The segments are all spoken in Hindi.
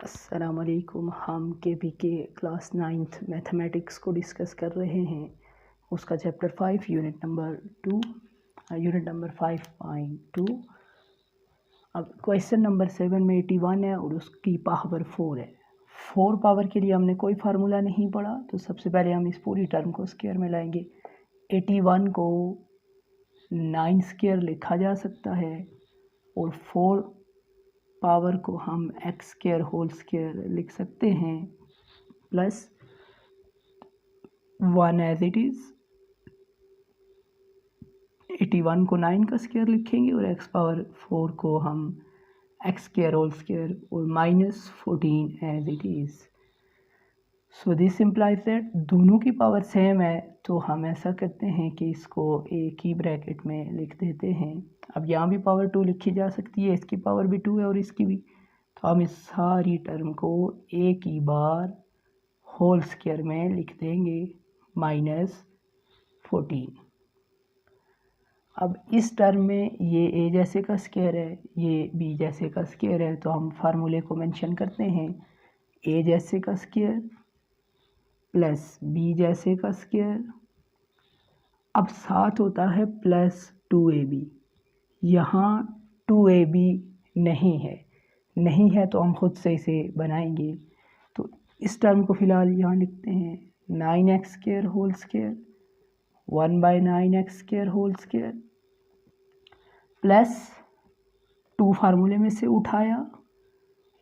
अस्सलामुअलैकुम। हम के क्लास 9th मैथमेटिक्स को डिस्कस कर रहे हैं। उसका चैप्टर 5 यूनिट नंबर 5.2। अब क्वेश्चन नंबर 7 में 81 है और उसकी पावर 4 है। 4 पावर के लिए हमने कोई फार्मूला नहीं पढ़ा, तो सबसे पहले हम इस पूरी टर्म को स्क्वायर में लाएंगे। 81 को 9 स्क्वायर लिखा जा सकता है और 4 पावर को हम एक्स स्क्वायर होल स्क्वायर लिख सकते हैं, प्लस 1 एज इट इज़। 81 को 9 का स्क्वायर लिखेंगे और एक्स पावर 4 को हम एक्स स्क्वायर होल स्क्वायर और minus 14 as it is. So this implies that दोनों की पावर सेम है, तो हम ऐसा करते हैं कि इसको एक ही ब्रैकेट में लिख देते हैं। अब यहाँ भी पावर 2 लिखी जा सकती है, इसकी पावर भी 2 है और इसकी भी, तो हम इस सारी टर्म को एक ही बार होल स्क्वायर में लिख देंगे, माइनस 14। अब इस टर्म में ये ए जैसे का स्क्वायर है, ये बी जैसे का स्क्वायर है, तो हम फार्मूले को मेंशन करते हैं। ए जैसे का स्क्वायर प्लस बी जैसे का स्क्वायर, अब साथ होता है प्लस 2ab। यहाँ 2ab नहीं है तो हम खुद से इसे बनाएंगे। तो इस टर्म को फिलहाल यहाँ लिखते हैं 9x square whole square 1/9x square whole square plus 2 फार्मूले में से उठाया,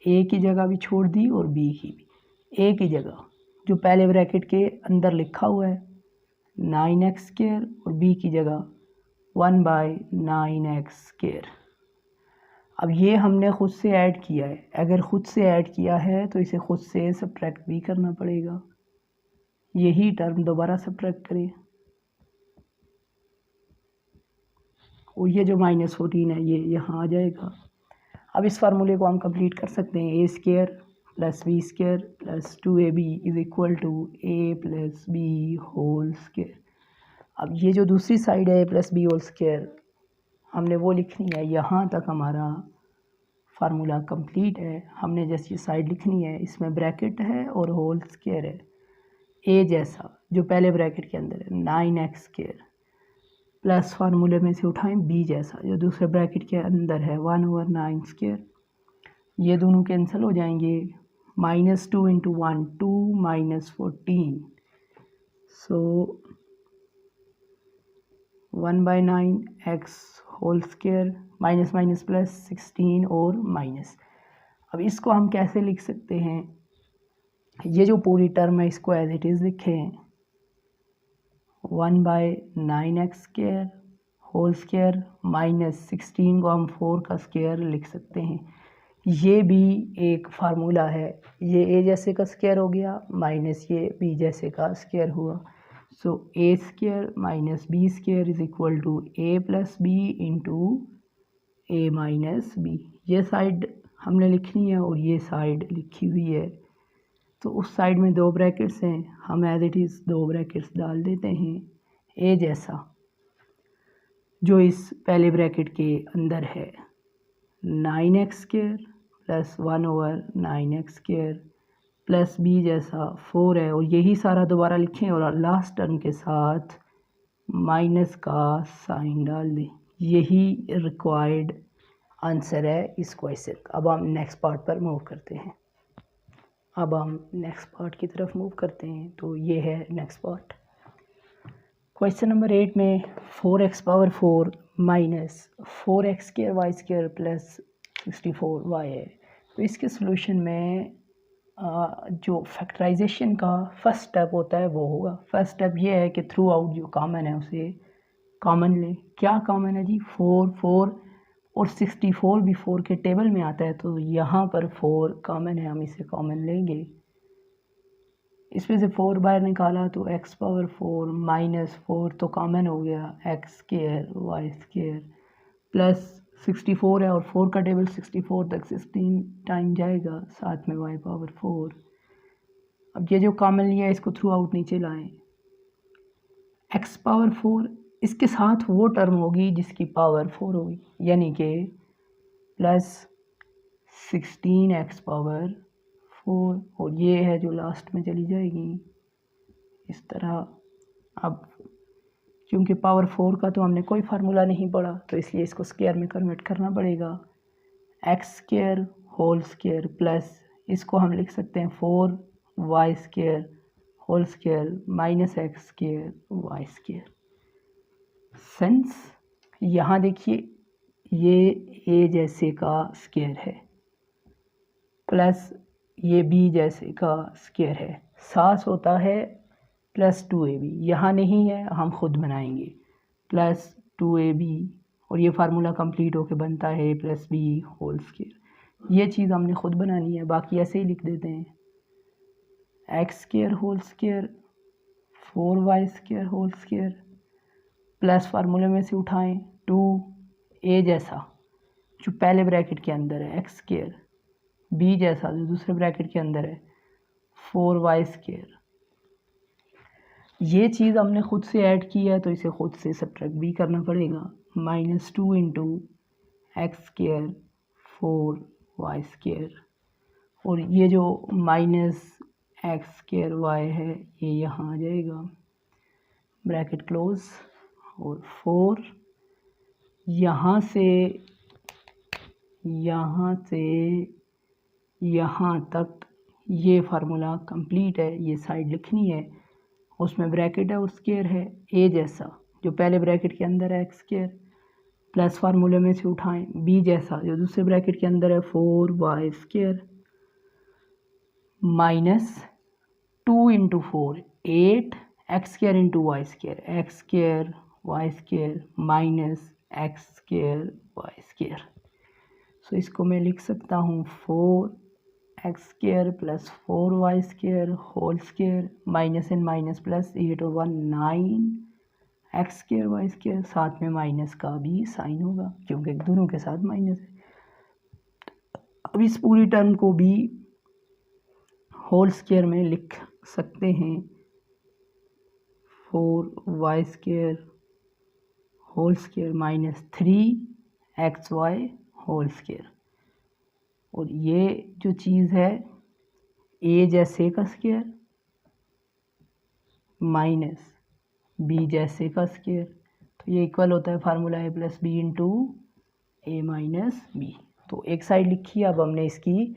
ए की जगह भी छोड़ दी और बी की भी। ए की जगह जो पहले ब्रैकेट के अंदर लिखा हुआ है 9x स्क्वायर और बी की जगह 1/9x स्क्वायर। अब ये हमने खुद से ऐड किया है, अगर खुद से ऐड किया है तो इसे खुद से सब्ट्रैक्ट भी करना पड़ेगा। यही टर्म दोबारा सब्ट्रैक्ट करें और ये जो माइनस 14 है ये यहाँ आ जाएगा। अब इस फार्मूले को हम कंप्लीट कर सकते हैं। A square plus b square plus 2ab is equal to a plus b whole square. अब ये जो दूसरी साइड है a plus b whole square हमने वो लिखनी है। यहाँ तक हमारा फार्मूला कंप्लीट है। हमने जैसी साइड लिखनी है, इसमें ब्रैकेट है और होल स्क्वायर है। ए जैसा जो पहले ब्रैकेट के अंदर है 9x स्क्वायर प्लस फार्मूले में से उठाएं बी जैसा जो दूसरे ब्रैकेट के अंदर है 1/9 स्क्वायर। ये दोनों कैंसिल हो जाएंगे। -2 × 1 2 -14, so 1/9x whole square minus minus plus 16 और माइनस। अब इसको हम कैसे लिख सकते हैं? ये जो पूरी टर्म है इसको एज इट इज़ लिखें। 1/9x square whole square minus 16 को हम 4 का स्क्वायर लिख सकते हैं। ये भी एक फार्मूला है। ये ए जैसे का स्क्वायर हो गया माइनस ये बी जैसे का स्क्वायर हुआ। So a square minus b square is equal to a plus b into a minus b. ये साइड हमने लिखनी है और ये साइड लिखी हुई है। तो उस साइड में 2 ब्रैकेट्स हैं, हम एज इट इज़ 2 ब्रैकेट्स डाल देते हैं। ए जैसा जो इस पहले ब्रैकेट के अंदर है 9x square plus 1/9x square plus b जैसा 4 है और यही सारा दोबारा लिखें और लास्ट टर्म के साथ माइनस का साइन डाल दें। यही रिक्वायर्ड आंसर है इस क्वेश्चन का। अब हम नेक्स्ट पार्ट पर मूव करते हैं। तो ये है नेक्स्ट पार्ट। क्वेश्चन नंबर 8 में 4x power 4 minus 4x square y square plus 64y है। तो इसके सोल्यूशन में जो फैक्टराइजेशन का फर्स्ट स्टेप होता है वो होगा। फर्स्ट स्टेप ये है कि थ्रू आउट जो कॉमन है उसे कॉमन लें। क्या कॉमन है जी? 4 और 64 भी 4 के टेबल में आता है, तो यहाँ पर 4 कॉमन है, हम इसे कॉमन लेंगे। इसमें से 4 बाहर निकाला तो x पावर 4 माइनस 4 तो कॉमन हो गया, x square y square plus 64 है और 4 का टेबल 64 तक 16 टाइम जाएगा, साथ में y पावर 4। अब ये जो कॉमन लिया है इसको थ्रू आउट नीचे लाएं। x पावर 4 इसके साथ वो टर्म होगी जिसकी पावर 4 होगी, यानी कि प्लस 16x पावर 4 और ये है जो लास्ट में चली जाएगी इस तरह। अब क्योंकि पावर 4 का तो हमने कोई फार्मूला नहीं पढ़ा तो इसलिए इसको स्क्वायर में कन्वर्ट करना पड़ेगा। X square whole square plus इसको हम लिख सकते हैं 4y square whole square minus x square y square. सेंस यहाँ देखिए ये ए जैसे का स्क्वायर है प्लस ये बी जैसे का स्क्वायर है, साथ होता है प्लस 2ab, यहाँ नहीं है हम खुद बनाएंगे प्लस 2ab और ये फार्मूला कंप्लीट होके बनता है a plus b whole square. ये चीज़ हमने खुद बनानी है, बाकी ऐसे ही लिख देते हैं x square whole square 4y square whole square plus फार्मूले में से उठाएं 2a जैसा जो पहले ब्रैकेट के अंदर है एक्स स्क्वायर, b जैसा जो दूसरे ब्रैकेट के अंदर है 4y स्क्वायर। ये चीज़ हमने खुद से ऐड की है तो इसे खुद से सब्ट्रैक्ट भी करना पड़ेगा। -2 into x square 4y square और ये जो माइनस एक्स स्क्वायर वाई है ये यहाँ आ जाएगा ब्रैकेट क्लोज और 4 यहाँ से यहाँ तक ये फार्मूला कंप्लीट है। ये साइड लिखनी है, उसमें ब्रैकेट है और स्क्वायर है ए जैसा जो पहले ब्रैकेट के अंदर है एक्स स्क्वायर प्लस फार्मूले में से उठाएं बी जैसा जो दूसरे ब्रैकेट के अंदर है 4y square minus 2 into 4 8 x square into y square x square y square minus x square y square. So इसको मैं लिख सकता हूँ 4 x square plus 4y square whole square minus and minus plus 8 और 1 9 एक्स स्क्वायर वाई स्क्वायर, साथ में माइनस का भी साइन होगा क्योंकि दोनों के साथ माइनस है। अब इस पूरी टर्म को भी होल स्क्वायर में लिख सकते हैं 4y square whole square minus 3xy whole square और ये जो चीज़ है a जैसे का स्क्वायर माइनस b जैसे का स्क्वायर तो ये इक्वल होता है formula a plus b into a minus b. तो एक साइड लिखी है, अब हमने इसकी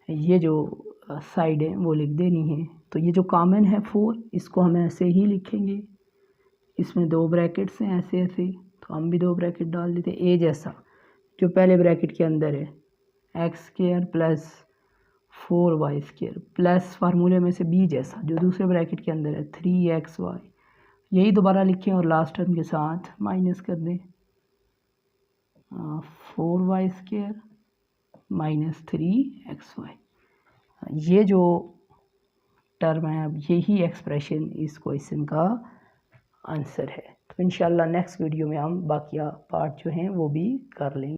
ये जो साइड है वो लिख देनी है। तो ये जो कॉमन है 4 इसको हम ऐसे ही लिखेंगे, इसमें 2 ब्रैकेट्स हैं ऐसे ऐसे तो हम भी 2 ब्रैकेट डाल देते हैं। a जैसा जो पहले ब्रैकेट के अंदर है x square plus 4y square plus फार्मूले में से b जैसा जो दूसरे ब्रैकेट के अंदर है 3xy, यही दोबारा लिखें और लास्ट टर्म के साथ माइनस कर दें 4y स्क्वायर माइनस 3xy। ये जो टर्म है अब यही एक्सप्रेशन इस क्वेश्चन का आंसर है। तो इंशाल्लाह नेक्स्ट वीडियो में हम बाकी पार्ट जो हैं वो भी कर लेंगे।